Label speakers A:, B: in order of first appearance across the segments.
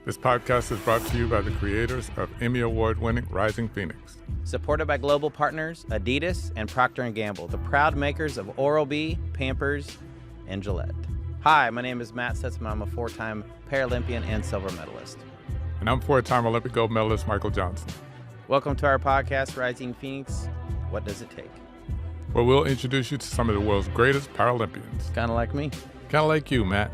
A: This podcast is brought to you by the creators of Emmy Award-winning Rising Phoenix.
B: Supported by global partners Adidas and Procter & Gamble, the proud makers of Oral-B, Pampers, and Gillette. Hi, my name is Matt Stutzman. I'm a four-time Paralympian and silver medalist.
A: And I'm four-time Olympic gold medalist Michael Johnson.
B: Welcome to our podcast, Rising Phoenix. What does it take?
A: Where we'll introduce you to some of the world's greatest Paralympians.
B: Kind of like me.
A: Kind of like you, Matt.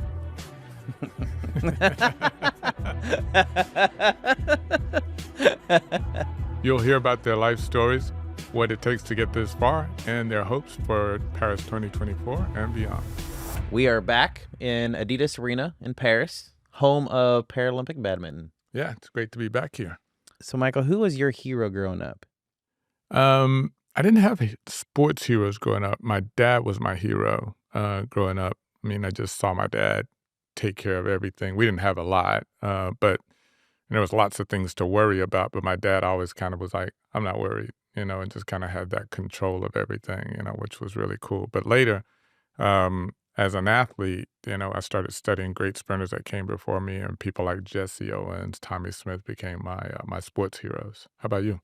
A: You'll hear about their life stories, what it takes to get this far, and their hopes for Paris 2024 and beyond.
B: We are back in Adidas Arena in Paris, home of Paralympic badminton.
A: Yeah, it's great to be back here.
B: So, Michael, who was your hero growing up?
A: I didn't have sports heroes growing up. My dad was my hero growing up. I mean, I just saw my dad take care of everything. We didn't have a lot, but there was lots of things to worry about. But my dad always kind of was like, I'm not worried, and just kind of had that control of everything, which was really cool. But later, as an athlete, I started studying great sprinters that came before me, and people like Jesse Owens, Tommy Smith became my sports heroes. How about you?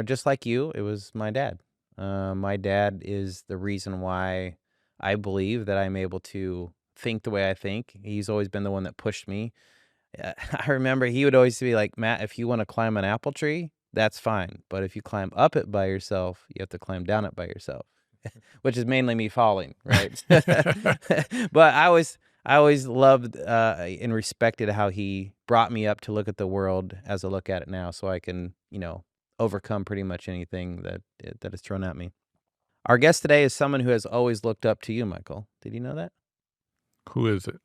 B: Just like you, it was my dad. My dad is the reason why I believe that I'm able to think the way I think. He's always been the one that pushed me. I remember he would always be like, Matt, if you want to climb an apple tree, that's fine. But if you climb up it by yourself, you have to climb down it by yourself, which is mainly me falling, right? But I always loved and respected how he brought me up to look at the world as I look at it now, so I can, overcome pretty much anything that is thrown at me. Our guest today is someone who has always looked up to you, Michael. Did you know that?
A: Who is it?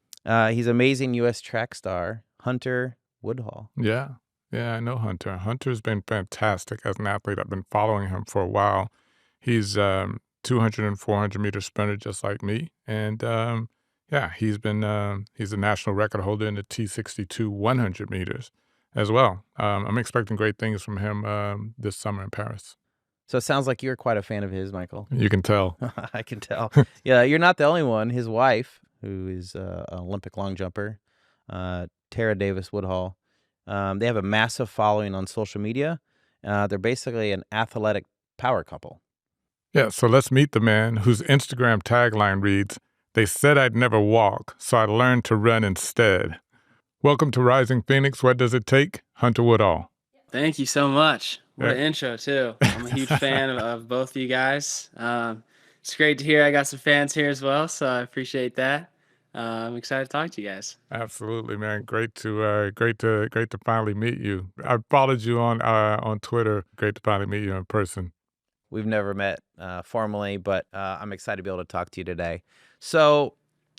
B: He's amazing U.S. track star, Hunter Woodhall.
A: Yeah, I know Hunter. Hunter's been fantastic as an athlete. I've been following him for a while. He's 200 and 400 meter sprinter just like me. And he's a national record holder in the T62 100 meters as well. I'm expecting great things from him this summer in Paris.
B: So it sounds like you're quite a fan of his, Michael.
A: You can tell.
B: I can tell. Yeah, you're not the only one. His wife, who is an Olympic long jumper, Tara Davis Woodhall, they have a massive following on social media. They're basically an athletic power couple.
A: Yeah, so let's meet the man whose Instagram tagline reads, "They said I'd never walk, so I learned to run instead." Welcome to Rising Phoenix. What does it take? Hunter Woodhall.
C: Thank you so much. What an intro, too. I'm a huge fan of both of you guys. It's great to hear I got some fans here as well, so I appreciate that. I'm excited to talk to you guys.
A: Absolutely, man. Great to finally meet you. I followed you on Twitter. Great to finally meet you in person.
B: We've never met formally, but I'm excited to be able to talk to you today. So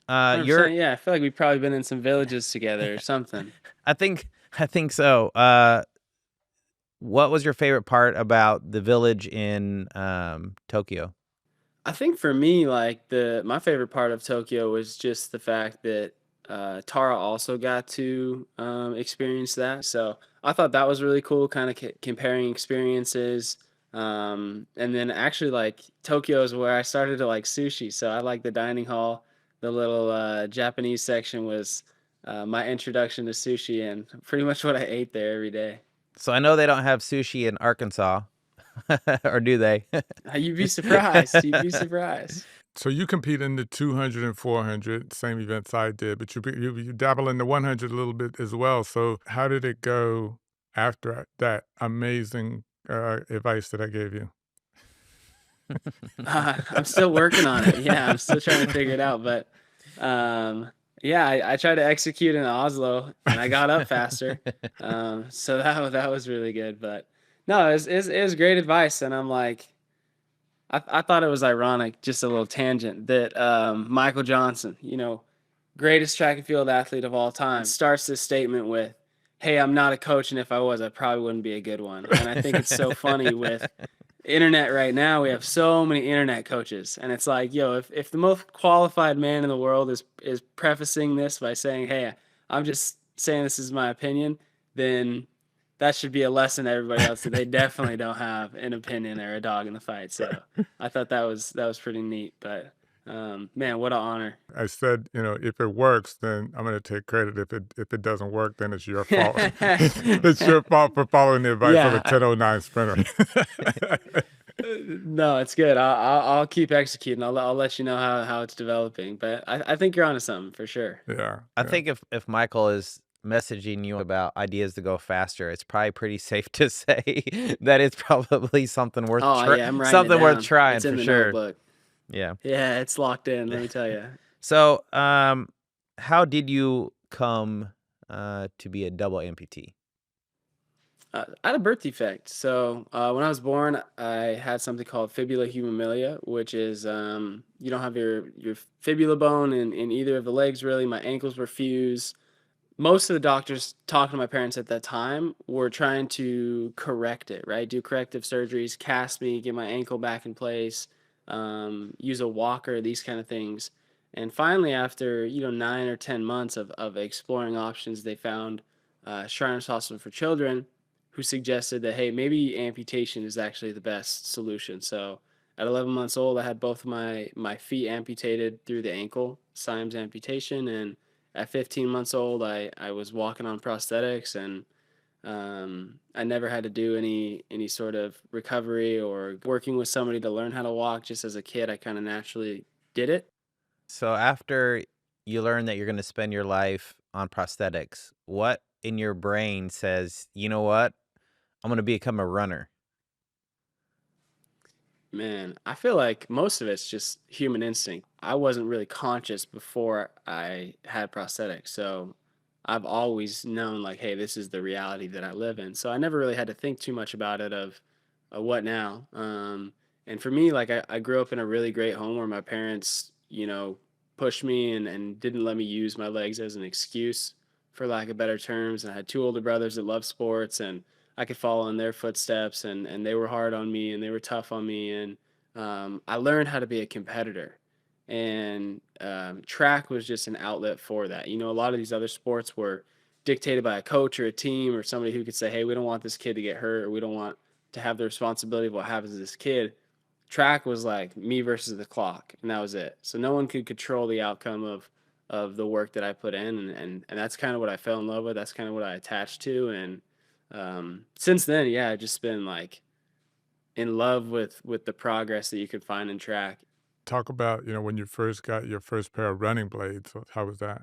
C: I feel like we've probably been in some villages together or something.
B: I think so. What was your favorite part about the village in Tokyo?
C: I think for me, my favorite part of Tokyo was just the fact that Tara also got to experience that. So I thought that was really cool, kind of comparing experiences. And then actually, Tokyo is where I started to like sushi. So I like the dining hall. The little Japanese section was my introduction to sushi, and pretty much what I ate there every day.
B: So I know they don't have sushi in Arkansas, or do they?
C: You'd be surprised.
A: So you compete in the 200 and 400, same events I did, but you dabble in the 100 a little bit as well. So how did it go after that amazing advice that I gave you?
C: I'm still working on it. Yeah, I'm still trying to figure it out. But I tried to execute in Oslo, and I got up faster. So that was really good. But no, it was great advice. And I'm like, I thought it was ironic, just a little tangent, that Michael Johnson, greatest track and field athlete of all time, starts this statement with, "Hey, I'm not a coach, and if I was, I probably wouldn't be a good one." And I think it's so funny with internet right now. We have so many internet coaches, and it's like, if the most qualified man in the world is prefacing this by saying, "Hey, I'm just saying this is my opinion," then that should be a lesson to everybody else that they definitely don't have an opinion or a dog in the fight. So I thought that was pretty neat. But Man, what an honor.
A: I said, if it works, then I'm gonna take credit. If it doesn't work, then it's your fault. It's your fault for following the advice of a
C: Yeah.
A: 10:09 sprinter.
C: No, it's good. I'll keep executing. I'll let you know how it's developing. But I think you're onto something for sure.
A: Yeah,
B: I
A: yeah.
B: think if Michael is messaging you about ideas to go faster, it's probably pretty safe to say that it's probably
C: Oh yeah, I'm writing it
B: something worth
C: down.
B: trying
C: It's in
B: for
C: the
B: sure.
C: notebook.
B: Yeah.
C: Yeah, it's locked in. Let me tell you.
B: So, how did you come to be a double amputee?
C: I had a birth defect. So when I was born, I had something called fibula humilia, which is you don't have your fibula bone in either of the legs really. My ankles were fused. Most of the doctors talking to my parents at that time were trying to correct it, right? Do corrective surgeries, cast me, get my ankle back in place, use a walker, these kind of things. And finally, after 9 or 10 months of exploring options, they found Shriners Hospital for Children, who suggested that hey, maybe amputation is actually the best solution. So at 11 months old, I had both of my feet amputated through the ankle, Symes amputation, and at 15 months old, I was walking on prosthetics, and I never had to do any sort of recovery or working with somebody to learn how to walk. Just as a kid, I kind of naturally did it.
B: So after you learn that you're going to spend your life on prosthetics, what in your brain says, you know what, I'm going to become a runner?
C: Man, I feel like most of it's just human instinct. I wasn't really conscious before I had prosthetics, so I've always known like, hey, this is the reality that I live in. So I never really had to think too much about it of what now. And for me, like I grew up in a really great home where my parents, pushed me and didn't let me use my legs as an excuse, for lack of better terms. And I had two older brothers that loved sports, and I could follow in their footsteps, and they were hard on me and they were tough on me. And I learned how to be a competitor. And track was just an outlet for that. A lot of these other sports were dictated by a coach or a team or somebody who could say, hey, we don't want this kid to get hurt, or we don't want to have the responsibility of what happens to this kid. Track was like me versus the clock, and that was it. So no one could control the outcome of the work that I put in, and that's kind of what I fell in love with. That's kind of what I attached to, and since then, yeah, I've just been like in love with the progress that you could find in track.
A: Talk about, when you first got your first pair of running blades. How was that?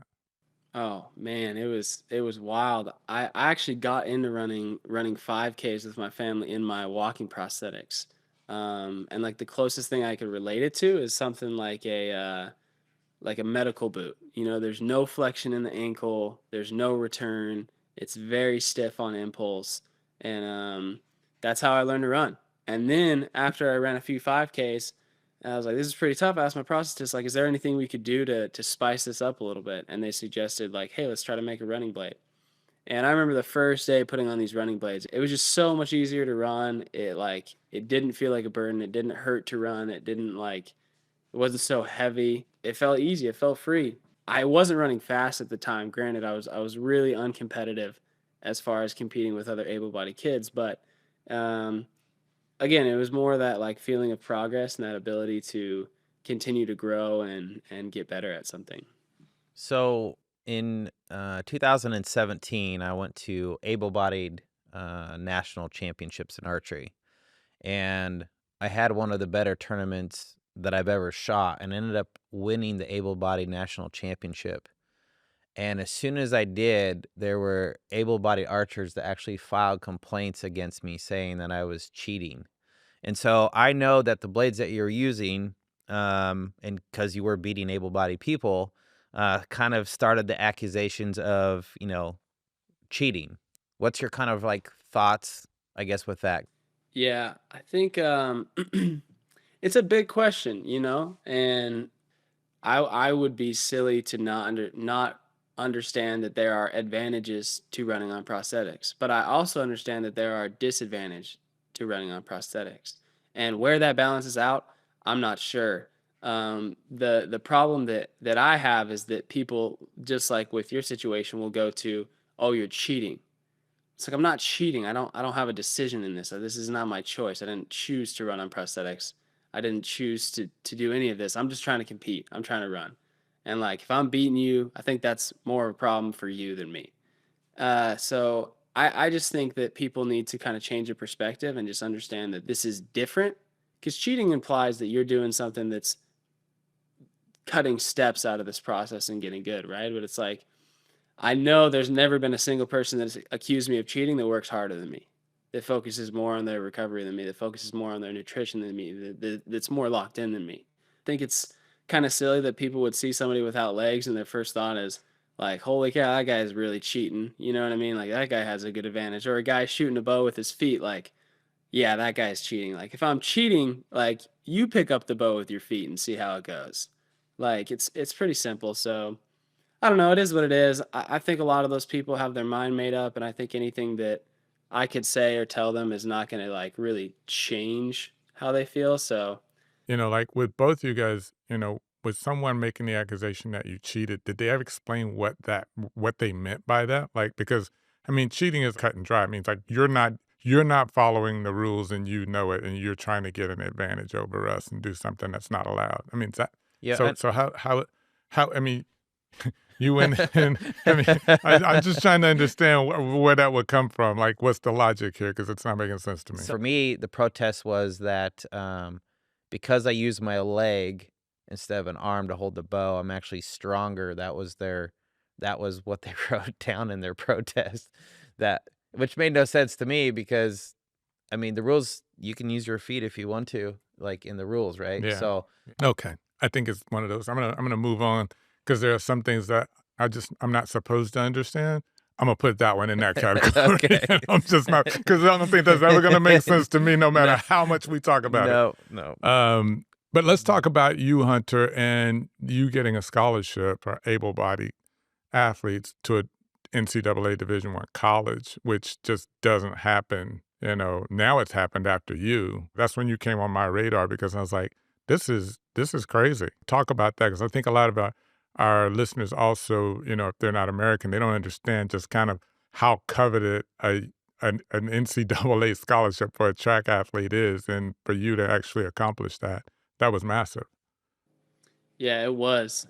C: Oh man, it was wild. I actually got into running 5Ks with my family in my walking prosthetics. And like the closest thing I could relate it to is something like a medical boot. There's no flexion in the ankle, there's no return. It's very stiff on impulse. And that's how I learned to run. And then after I ran a few 5Ks, I was like, this is pretty tough. I asked my prosthetist, like, is there anything we could do to spice this up a little bit? And they suggested, like, hey, let's try to make a running blade. And I remember the first day putting on these running blades. It was just so much easier to run. It didn't feel like a burden. It didn't hurt to run. It wasn't so heavy. It felt easy. It felt free. I wasn't running fast at the time. Granted, I was really uncompetitive as far as competing with other able-bodied kids, but um, again, it was more that like feeling of progress and that ability to continue to grow and get better at something.
B: So in 2017, I went to able-bodied national championships in archery, and I had one of the better tournaments that I've ever shot, and ended up winning the able-bodied national championship. And as soon as I did, there were able-bodied archers that actually filed complaints against me saying that I was cheating. And so I know that the blades that you're using, and because you were beating able-bodied people, kind of started the accusations of, cheating. What's your kind of like thoughts, I guess, with that?
C: Yeah, I think it's a big question, and I would be silly to not understand that there are advantages to running on prosthetics, but I also understand that there are disadvantages to running on prosthetics, and where that balances out, I'm not sure. The problem that I have is that people, just like with your situation, will go to, oh, you're cheating. It's like I'm not cheating. I don't have a decision in this. This is not my choice. I didn't choose to run on prosthetics. I didn't choose to do any of this. I'm just trying to compete. I'm trying to run. And like if I'm beating you, I think that's more of a problem for you than me. So I just think that people need to kind of change their perspective and just understand that this is different, because cheating implies that you're doing something that's cutting steps out of this process and getting good, right? But it's like, I know there's never been a single person that's accused me of cheating that works harder than me, that focuses more on their recovery than me, that focuses more on their nutrition than me, that's more locked in than me. I think it's kind of silly that people would see somebody without legs and their first thought is like, holy cow, that guy is really cheating. You know what I mean? Like, that guy has a good advantage. Or a guy shooting a bow with his feet, like, yeah, that guy's cheating. Like, if I'm cheating, like, you pick up the bow with your feet and see how it goes. Like, it's pretty simple. So I don't know. It is what it is. I think a lot of those people have their mind made up, and I think anything that I could say or tell them is not going to like really change how they feel. So
A: Like with both you guys, with someone making the accusation that you cheated, did they ever explain what they meant by that? Like, because I mean, cheating is cut and dry. It means like you're not following the rules and you know it, and you're trying to get an advantage over us and do something that's not allowed. I mean, is that
B: Yeah.
A: so? So how? I mean, you went in. I mean, I'm just trying to understand where that would come from. Like, what's the logic here? Because it's not making sense to me.
B: For me, the protest was that because I used my leg instead of an arm to hold the bow, I'm actually stronger. That was what they wrote down in their protest. That which made no sense to me because I mean the rules you can use your feet if you want to, like in the rules, right?
A: Yeah.
B: So
A: Okay. I think it's one of those. I'm gonna move on because there are some things that I'm not supposed to understand. I'm gonna put that one in that category.
B: okay.
A: I'm just not because I don't think that's ever gonna make sense to me, no matter
B: No,
A: how much we talk about it.
B: no.
A: But let's talk about you, Hunter, and you getting a scholarship for able-bodied athletes to a NCAA Division I college, which just doesn't happen. Now it's happened after you. That's when you came on my radar because I was like, this is crazy. Talk about that because I think a lot of our listeners also, if they're not American, they don't understand just kind of how coveted an NCAA scholarship for a track athlete is, and for you to actually accomplish that, that was massive.
C: yeah, it was.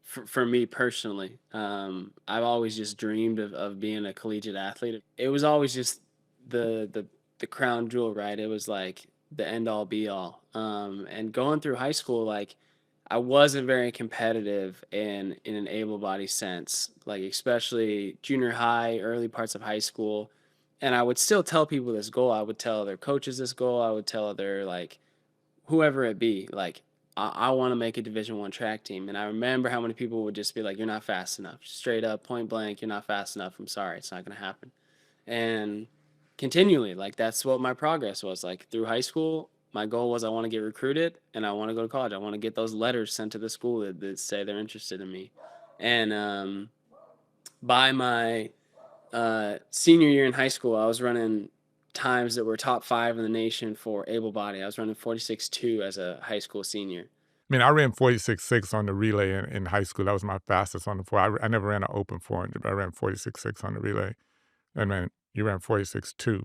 C: For me personally, I've always just dreamed of being a collegiate athlete. It was always just the the the crown jewel, right? It was like the end all be all. And going through high school, like I wasn't very competitive in an able body sense, like especially junior high, early parts of high school. And I would still tell people this goal. I would tell their coaches this goal. I would tell their like whoever it be, like I want to make a Division I track team. And I remember how many people would just be like, "You're not fast enough." Straight up, point blank, "You're not fast enough. I'm sorry, it's not going to happen." And continually, like that's what my progress was. Like through high school, my goal was I want to get recruited and I want to go to college. I want to get those letters sent to the school that say they're interested in me. And by my senior year in high school, I was running times that were top 5 in the nation for able body. I was running 46.2 as a high school senior.
A: I mean, I ran 46.6 on the relay in high school. That was my fastest on the four. I never ran an open 400, but I ran 46.6 on the relay. And man, you ran 46.2.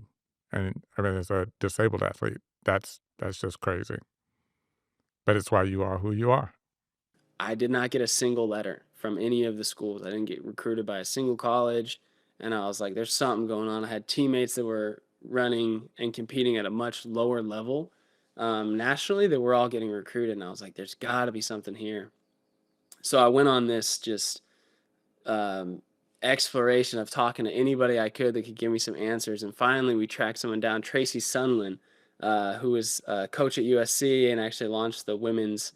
A: And I mean, as a disabled athlete, that's just crazy. But it's why you are who you are.
C: I did not get a single letter from any of the schools. I didn't get recruited by a single college. And I was like, there's something going on. I had teammates that were running and competing at a much lower level nationally that were all getting recruited. And I was like, there's got to be something here. So I went on this just um, exploration of talking to anybody I could that could give me some answers. And finally, we tracked someone down, Tracy Sunland, who was a coach at USC and actually launched the women's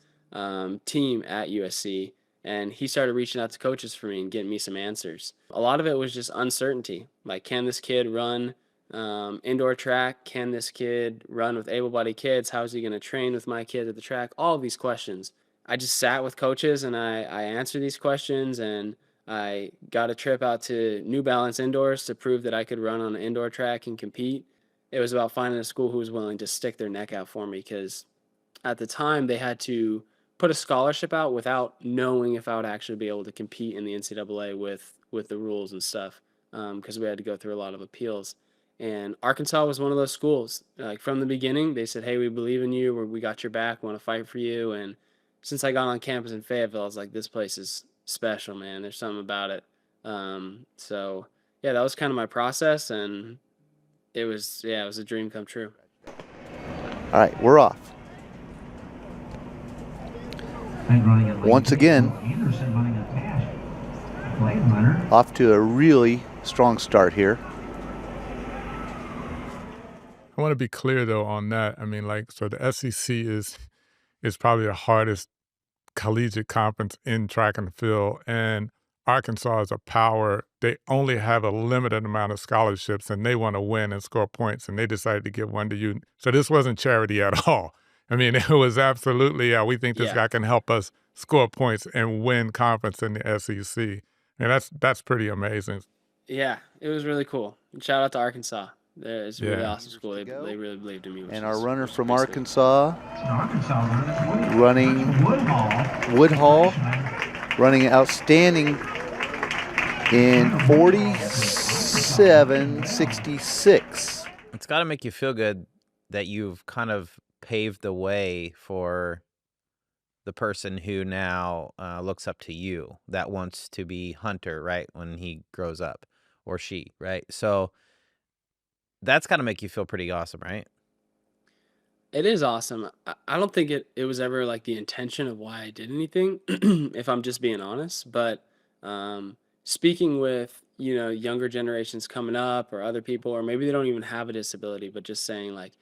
C: team at USC. And he started reaching out to coaches for me and getting me some answers. A lot of it was just uncertainty. Like, can this kid run indoor track? Can this kid run with able-bodied kids? How is he going to train with my kids at the track? All of these questions. I just sat with coaches and I answered these questions, and I got a trip out to New Balance indoors to prove that I could run on an indoor track and compete. It was about finding a school who was willing to stick their neck out for me, because at the time they had to put a scholarship out without knowing if I would actually be able to compete in the NCAA with the rules and stuff, because we had to go through a lot of appeals. And Arkansas was one of those schools. Like from the beginning, they said, "Hey, we believe in you. We got your back. Want to fight for you." And since I got on campus in Fayetteville, I was like, "This place is special, man. There's something about it." So yeah, that was kind of my process, and it was a dream come true.
D: All right, we're off. Once again, off to a really strong start here.
A: I want to be clear though on that. I mean, like, so the SEC is probably the hardest collegiate conference in track and field, and Arkansas is a power. They only have a limited amount of scholarships, and they want to win and score points, and they decided to give one to you. So this wasn't charity at all. I mean, it was absolutely, we think this
C: Yeah,
A: guy can help us score points and win conference in the SEC, and that's pretty amazing.
C: yeah, it was really cool. And shout out to Arkansas. It's a really
A: Yeah.
C: awesome school. They really believed in me.
D: And our runner
C: which is
D: from
C: pretty sweet.
D: Arkansas, running Woodhall, running outstanding in 47.66.
B: It's got to make you feel good that you've kind of paved the way for the person who now looks up to you, that wants to be Hunter, right, when he grows up, or she, right? So that's got to make you feel pretty awesome, right?
C: It is awesome. I don't think it was ever like the intention of why I did anything, if I'm just being honest. But speaking with, younger generations coming up or other people, or maybe they don't even have a disability, but just saying like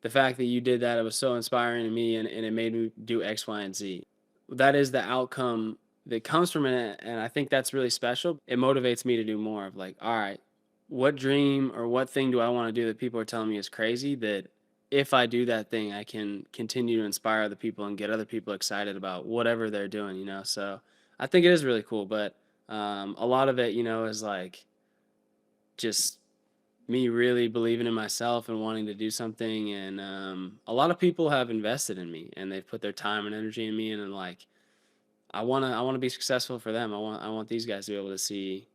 C: the fact that you did that, it was so inspiring to me, and it made me do X, Y, and Z. That is the outcome that comes from it. And I think that's really special. It motivates me to do more of like, all right, what dream or what thing do I want to do that people are telling me is crazy, that if I do that thing, I can continue to inspire other people and get other people excited about whatever they're doing. So I think it is really cool. But a lot of it, is like just me really believing in myself and wanting to do something. And a lot of people have invested in me, and they've put their time and energy in me. And then like, I wanna be successful for them. I want these guys to be able to see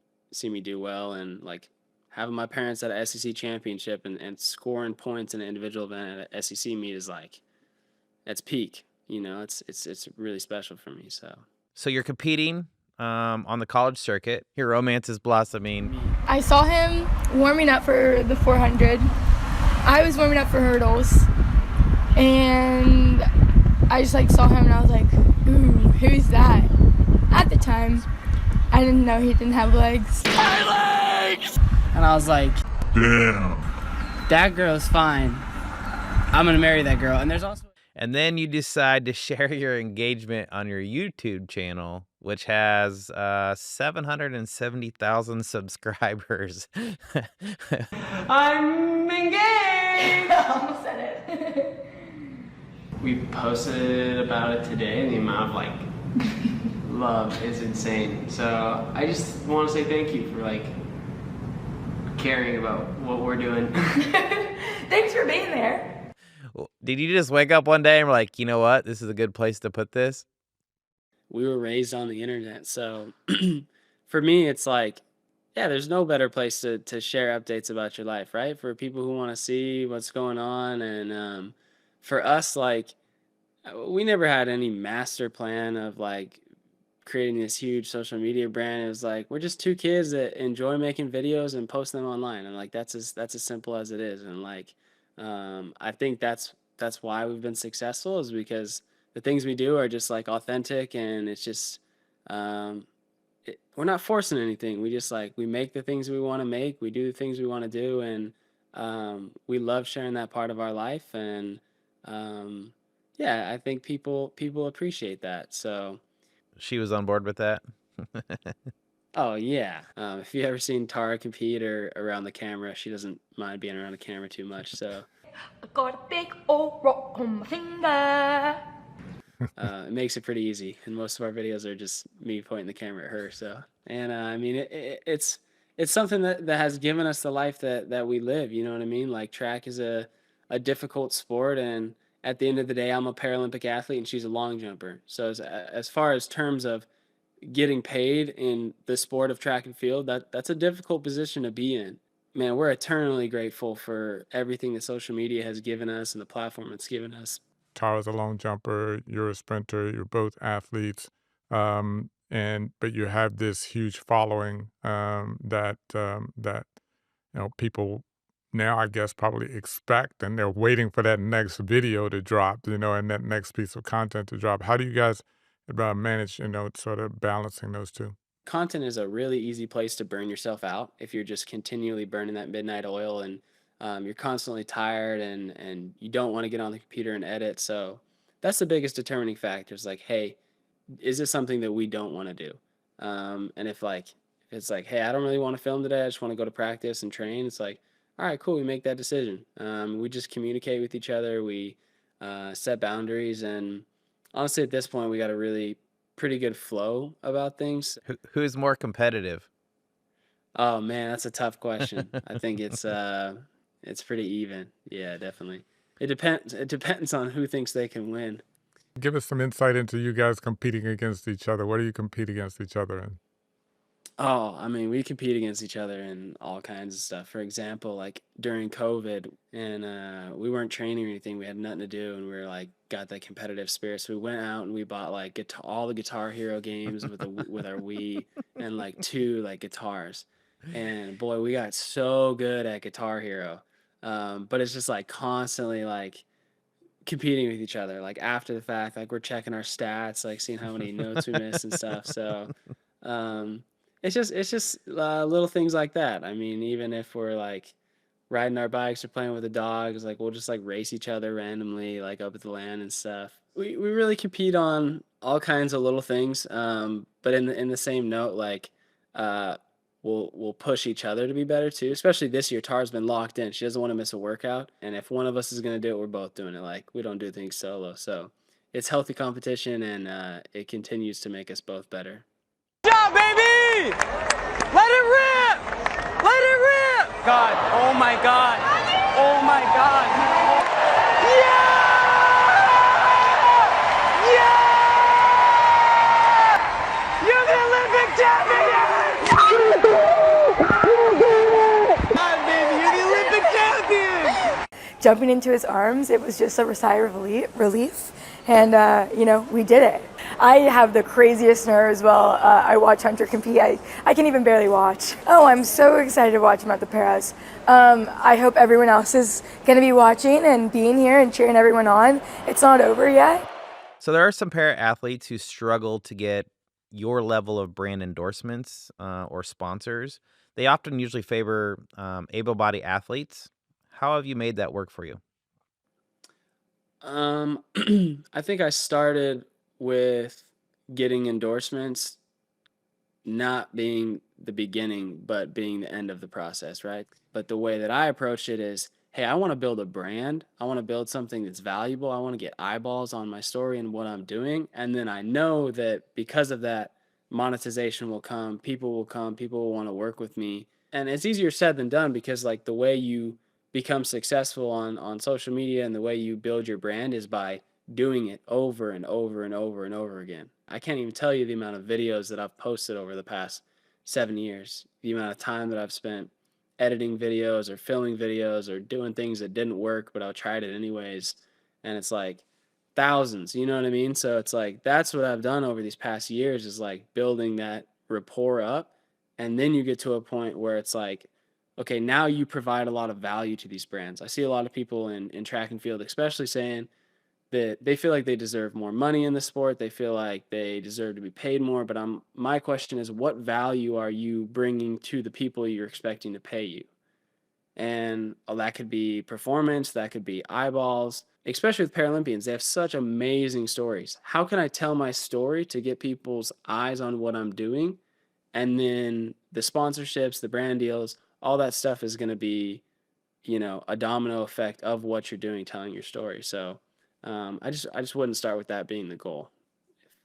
C: me do well. And like having my parents at a SEC championship and scoring points in an individual event at a SEC meet is like, that's peak. It's really special for me.
B: So you're competing on the college circuit. Your romance is blossoming.
E: I saw him warming up for the 400. I was warming up for hurdles, and I just like saw him and I was like, ooh, who's that? At the time, I didn't know he didn't have legs.
C: And I was like, damn, that girl's fine. I'm gonna marry that girl. And there's also
B: And then you decide to share your engagement on your YouTube channel, which has 770,000 subscribers.
C: I'm engaged.
E: Almost said it.
C: We posted about it today, and the amount of like love is insane. So I just want to say thank you for like caring about what we're doing.
E: Thanks for being there.
B: Did you just wake up one day and were like, you know what? This is a good place to put this?
C: We were raised on the internet, so for me, it's like, yeah, there's no better place to share updates about your life, right? For people who want to see what's going on. And for us, like, we never had any master plan of like creating this huge social media brand. It was like, we're just two kids that enjoy making videos and post them online, and like that's as simple as it is. And like, I think that's why we've been successful, is because the things we do are just like authentic, and it's just um, we're not forcing anything. We just like, we make the things we want to make, we do the things we want to do, and we love sharing that part of our life. And um, yeah, I think people appreciate that. So
B: She was on board with that.
C: oh yeah, if you ever seen Tara compete or around the camera, she doesn't mind being around the camera too much. So
E: I got a big old rock on my finger.
C: it makes it pretty easy. And most of our videos are just me pointing the camera at her. So, and I mean, it's something that has given us the life that we live. You know what I mean? Like, track is a difficult sport, and at the end of the day, I'm a Paralympic athlete and she's a long jumper. So as far as terms of getting paid in the sport of track and field, that's a difficult position to be in. man, we're eternally grateful for everything that social media has given us and the platform it's given us.
A: Tara's a long jumper, you're a sprinter, you're both athletes, and but you have this huge following that people now I guess probably expect, and they're waiting for that next video to drop, and that next piece of content to drop. How do you guys manage, sort of balancing those two?
C: Content is a really easy place to burn yourself out if you're just continually burning that midnight oil, and you're constantly tired, and you don't want to get on the computer and edit. So that's the biggest determining factor is like, hey, is this something that we don't want to do? And if it's like, hey, I don't really want to film today, I just want to go to practice and train. It's like, all right, cool, we make that decision. We just communicate with each other. We set boundaries, and honestly, at this point, we got a really pretty good flow about things.
B: Who's more competitive?
C: Oh man, that's a tough question. I think it's pretty even. Yeah, definitely. It depends. It depends on who thinks they can win.
A: Give us some insight into you guys competing against each other. What do you compete against each other in?
C: Oh, I mean, we compete against each other in all kinds of stuff. For example, like during COVID, and we weren't training or anything. We had nothing to do, and we were like got that competitive spirit. So we went out and we bought like all the Guitar Hero games with our Wii and like two like guitars. And boy, we got so good at Guitar Hero. But it's just like constantly like competing with each other. Like after the fact, like we're checking our stats, like seeing how many notes we missed and stuff. So. Um, it's just little things like that. I mean, even if we're like riding our bikes or playing with the dogs, like we'll just like race each other randomly, like up at the land and stuff. We really compete on all kinds of little things. But in the same note, like uh, we'll push each other to be better too. Especially this year, Tar's been locked in. She doesn't want to miss a workout, and if one of us is gonna do it, we're both doing it. Like we don't do things solo. So it's healthy competition, and it continues to make us both better.
F: Job, baby! Let it rip! Let it rip! God, oh my God. Oh my God. Yeah! Yeah! You're the Olympic champion! God, baby, you're the Olympic champion!
E: Jumping into his arms, it was just a sigh of relief. And, we did it. I have the craziest nerves while I watch Hunter compete. I can even barely watch. Oh, I'm so excited to watch him at the Paras. I hope everyone else is going to be watching and being here and cheering everyone on. It's not over yet.
B: So there are some para athletes who struggle to get your level of brand endorsements or sponsors. They often usually favor able-bodied athletes. How have you made that work for you?
C: I think I started with getting endorsements not being the beginning, but being the end of the process, right? But the way that I approached it is, hey, I want to build a brand. I want to build something that's valuable. I want to get eyeballs on my story and what I'm doing. And then I know that because of that, monetization will come, people will want to work with me. And it's easier said than done because like the way you become successful on social media and the way you build your brand is by doing it over and over and over and over again. I can't even tell you the amount of videos that I've posted over the past 7 years, the amount of time that I've spent editing videos or filming videos or doing things that didn't work, but I tried it anyways. And it's like thousands, you know what I mean? So it's like, that's what I've done over these past years is like building that rapport up. And then you get to a point where it's like, okay, now you provide a lot of value to these brands. I see a lot of people in track and field, especially saying that they feel like they deserve more money in the sport. They feel like they deserve to be paid more. But my question is, what value are you bringing to the people you're expecting to pay you? And that could be performance, that could be eyeballs, especially with Paralympians. They have such amazing stories. How can I tell my story to get people's eyes on what I'm doing? And then the sponsorships, the brand deals, all that stuff is going to be, a domino effect of what you're doing, telling your story. So I just wouldn't start with that being the goal,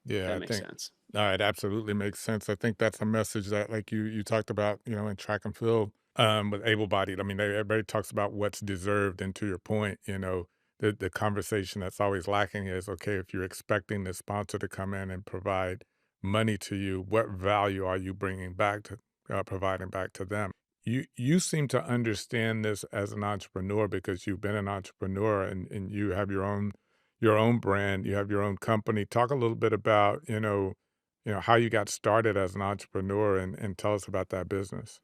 C: if
A: Yeah,
C: that
A: I
C: makes
A: think
C: sense.
A: it absolutely makes sense. I think that's a message that, like you talked about, in track and field with able-bodied. I mean, everybody talks about what's deserved, and to your point, the conversation that's always lacking is, okay, if you're expecting the sponsor to come in and provide money to you, what value are you bringing back to providing back to them? you seem to understand this as an entrepreneur because you've been an entrepreneur and you have your own brand, you have your own company. Talk a little bit about, how you got started as an entrepreneur and tell us about that business.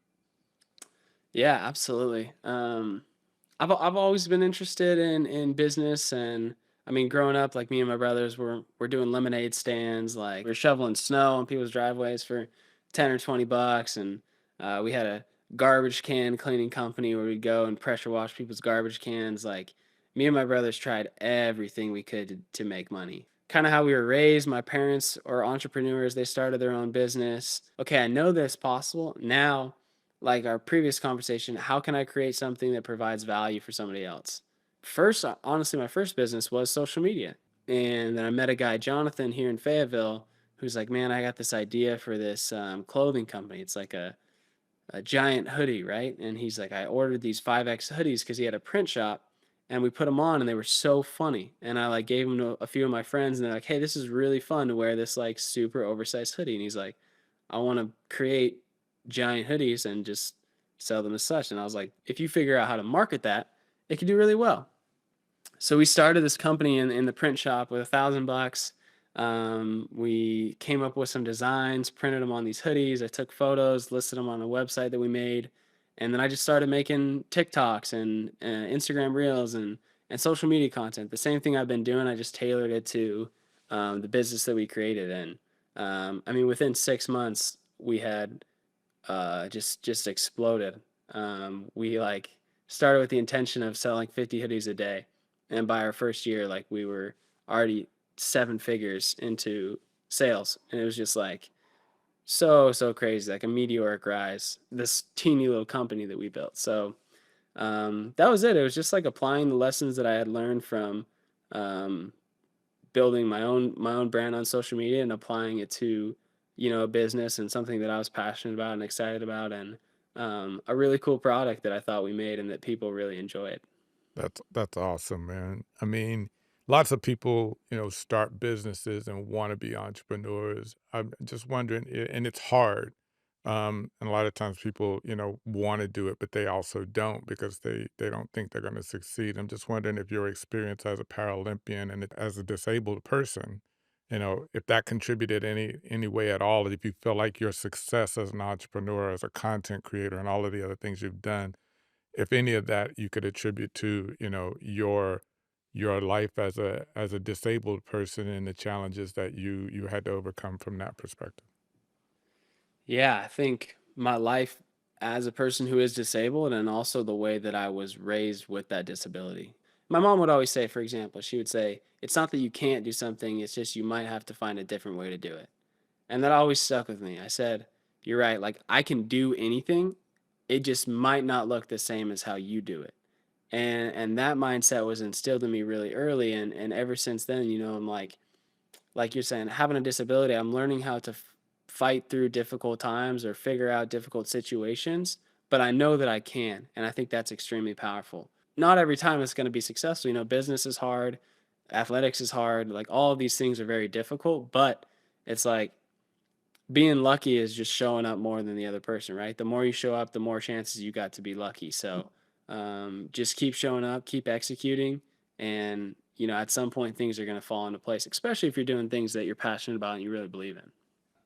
C: Yeah, absolutely. I've always been interested in business, and I mean, growing up, like me and my brothers were doing lemonade stands, like we're shoveling snow on people's driveways for 10 or 20 bucks, and we had a garbage can cleaning company where we'd go and pressure wash people's garbage cans. Like me and my brothers tried everything we could to make money. Kind of how we were raised. My parents are entrepreneurs. They started their own business. Okay, I know that's possible now, like our previous conversation, how can I create something that provides value for somebody else? First, honestly, my first business was social media. And then I met a guy, Jonathan, here in Fayetteville, who's like, man, I got this idea for this clothing company. It's like a giant hoodie, right? And he's like, I ordered these 5X hoodies because he had a print shop and we put them on and they were so funny. And I like gave them to a few of my friends and they're like, hey, this is really fun to wear this like super oversized hoodie. And he's like, I want to create giant hoodies and just sell them as such. And I was like, if you figure out how to market that, it could do really well. So we started this company in the print shop with $1,000. We came up with some designs, printed them on these hoodies. I took photos, listed them on a website that we made. And then I just started making TikToks and Instagram reels and social media content. The same thing I've been doing, I just tailored it to the business that we created. And I mean, within 6 months, we had just exploded. We like started with the intention of selling 50 hoodies a day, and by our first year, like we were already 7 figures into sales, and it was just like so crazy, like a meteoric rise. This teeny little company that we built. So that was it. It was just like applying the lessons that I had learned from um, building my own brand on social media and applying it to a business and something that I was passionate about and excited about, and a really cool product that I thought we made and that people really enjoyed.
A: That's awesome, man. I mean, lots of people, start businesses and want to be entrepreneurs. I'm just wondering, and it's hard. And a lot of times people, want to do it, but they also don't because they don't think they're going to succeed. I'm just wondering if your experience as a Paralympian and as a disabled person, if that contributed any way at all, if you feel like your success as an entrepreneur, as a content creator, and all of the other things you've done, if any of that you could attribute to, your life as a disabled person and the challenges that you had to overcome from that perspective.
C: Yeah, I think my life as a person who is disabled and also the way that I was raised with that disability. My mom would always say, for example, she would say, it's not that you can't do something, it's just you might have to find a different way to do it. And that always stuck with me. I said, you're right, like I can do anything, it just might not look the same as how you do it. And that mindset was instilled in me really early, and ever since then, I'm like you're saying, having a disability, I'm learning how to fight through difficult times or figure out difficult situations, but I know that I can. And I think that's extremely powerful. Not every time it's going to be successful. Business is hard, athletics is hard. Like all of these things are very difficult, but it's like being lucky is just showing up more than the other person, right? The more you show up, the more chances you got to be lucky. So just keep showing up, keep executing, and at some point things are going to fall into place, especially if you're doing things that you're passionate about and you really believe in.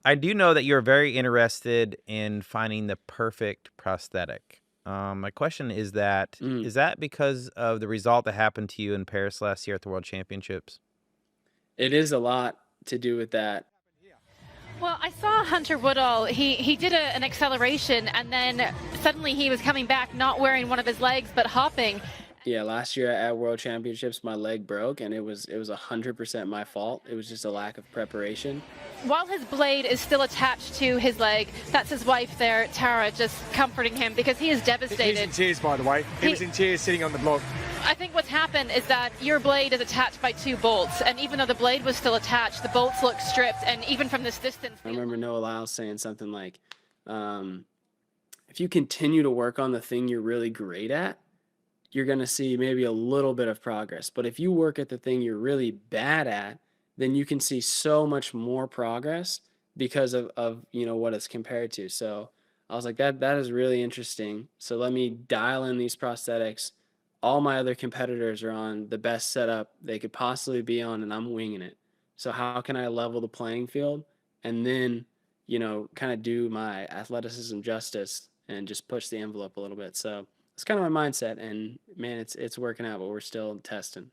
B: I do know that you're very interested in finding the perfect prosthetic. My question is that
C: Mm.
B: is that because of the result that happened to you in Paris last year at the World Championships?
C: It is a lot to do with that.
G: Well, I saw Hunter Woodhall. He did an acceleration, and then suddenly he was coming back not wearing one of his legs, but hopping.
C: Yeah, last year at World Championships, my leg broke, and it was 100% my fault. It was just a lack of preparation.
G: While his blade is still attached to his leg, that's his wife there, Tara, just comforting him because he is
H: He's
G: devastated.
H: in tears, by the way. He was in tears sitting on the block.
G: I think what's happened is that your blade is attached by 2 bolts, and even though the blade was still attached, the bolts look stripped, and even from this distance...
C: I remember Noah Lyles saying something like, if you continue to work on the thing you're really great at, you're going to see maybe a little bit of progress. But if you work at the thing you're really bad at, then you can see so much more progress because of what it's compared to. So I was like, that is really interesting. So let me dial in these prosthetics. All my other competitors are on the best setup they could possibly be on, and I'm winging it. So how can I level the playing field and then, kind of do my athleticism justice and just push the envelope a little bit? So it's kind of my mindset, and man, it's working out, but we're still testing.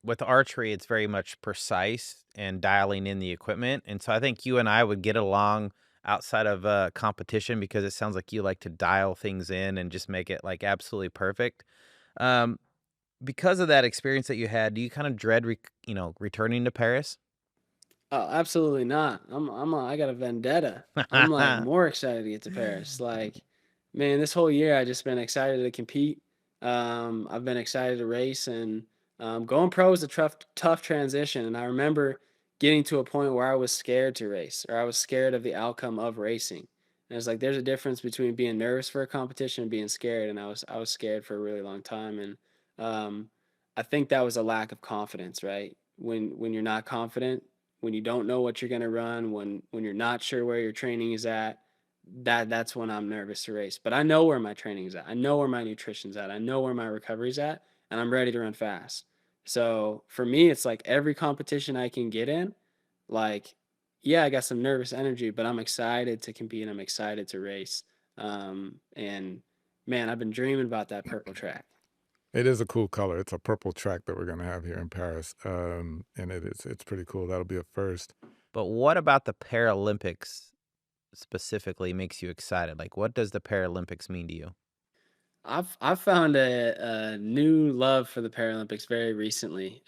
B: With archery, it's very much precise and dialing in the equipment. And so I think you and I would get along outside of competition because it sounds like you like to dial things in and just make it like absolutely perfect. Um, because of that experience that you had, do you kind of dread, returning to Paris?
C: Oh, absolutely not. I got a vendetta. I'm like more excited to get to Paris. Like, man, this whole year I just been excited to compete. I've been excited to race, and going pro was a tough transition. And I remember getting to a point where I was scared to race, or I was scared of the outcome of racing. And it's like there's a difference between being nervous for a competition and being scared. And I was scared for a really long time. And um, I think that was a lack of confidence, right? When you're not confident, when you don't know what you're going to run, when you're not sure where your training is at, that's when I'm nervous to race. But I know where my training is at. I know where my nutrition's at. I know where my recovery's at, and I'm ready to run fast. So for me, it's like every competition I can get in, like, yeah, I got some nervous energy, but I'm excited to compete. I'm excited to race. And man, I've been dreaming about that purple track.
A: It is a cool color. It's a purple track that we're gonna have here in Paris, and it's pretty cool. That'll be a first.
B: But what about the Paralympics specifically makes you excited? Like, what does the Paralympics mean to you?
C: I've found a new love for the Paralympics very recently.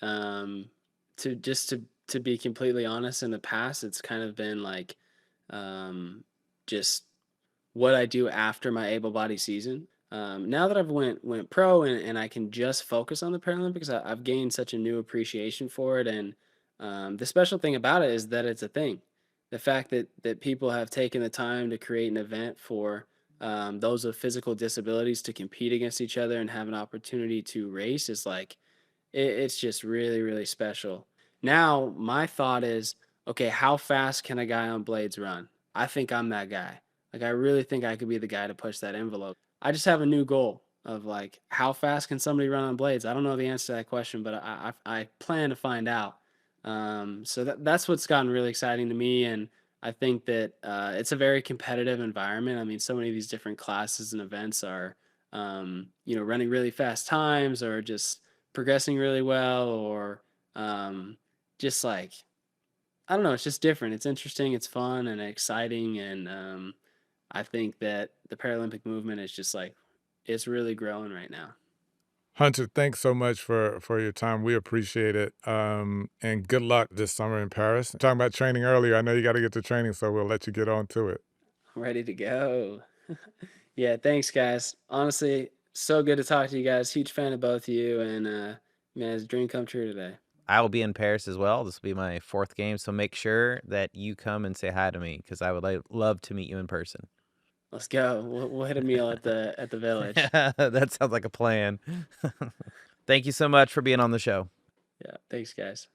C: To be completely honest, in the past, it's kind of been like um, just what I do after my able body season. Now that I've went pro, and I can just focus on the Paralympics, I've gained such a new appreciation for it. And the special thing about it is that it's a thing. The fact that people have taken the time to create an event for those with physical disabilities to compete against each other and have an opportunity to race is like it's just really, really special. Now, my thought is, okay, how fast can a guy on blades run? I think I'm that guy. Like, I really think I could be the guy to push that envelope. I just have a new goal of like, how fast can somebody run on blades? I don't know the answer to that question, but I plan to find out. So that's what's gotten really exciting to me. And I think that it's a very competitive environment. I mean, so many of these different classes and events are, running really fast times or just progressing really well, or just like I don't know, it's just different. It's interesting, it's fun and exciting, and I think that the Paralympic movement is just like it's really growing right now.
A: Hunter, thanks so much for your time. We appreciate it, and good luck this summer in Paris. Talking about training earlier, I know you got to get to training, so we'll let you get on to it.
C: I'm ready to go. Yeah, thanks guys. Honestly, so good to talk to you guys. Huge fan of both of you, and man, it's a dream come true today.
B: I will be in Paris as well. This will be my fourth game, so make sure that you come and say hi to me because I would love to meet you in person.
C: Let's go. We'll hit a meal at the village.
B: That sounds like a plan. Thank you so much for being on the show.
C: Yeah, thanks guys.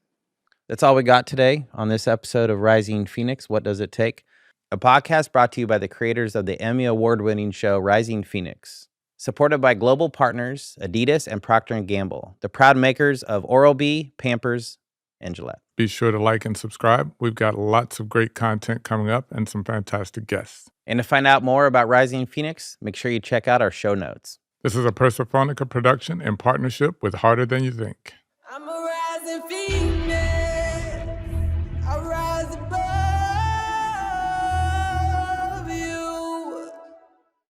B: That's all we got today on this episode of Rising Phoenix. What does it take? A podcast brought to you by the creators of the Emmy Award-winning show Rising Phoenix. Supported by global partners Adidas and Procter & Gamble, the proud makers of Oral-B, Pampers, and Gillette.
A: Be sure to like and subscribe. We've got lots of great content coming up and some fantastic guests.
B: And to find out more about Rising Phoenix, make sure you check out our show notes.
A: This is a Persophonica production in partnership with Harder Than You Think.
F: I'm a rising phoenix.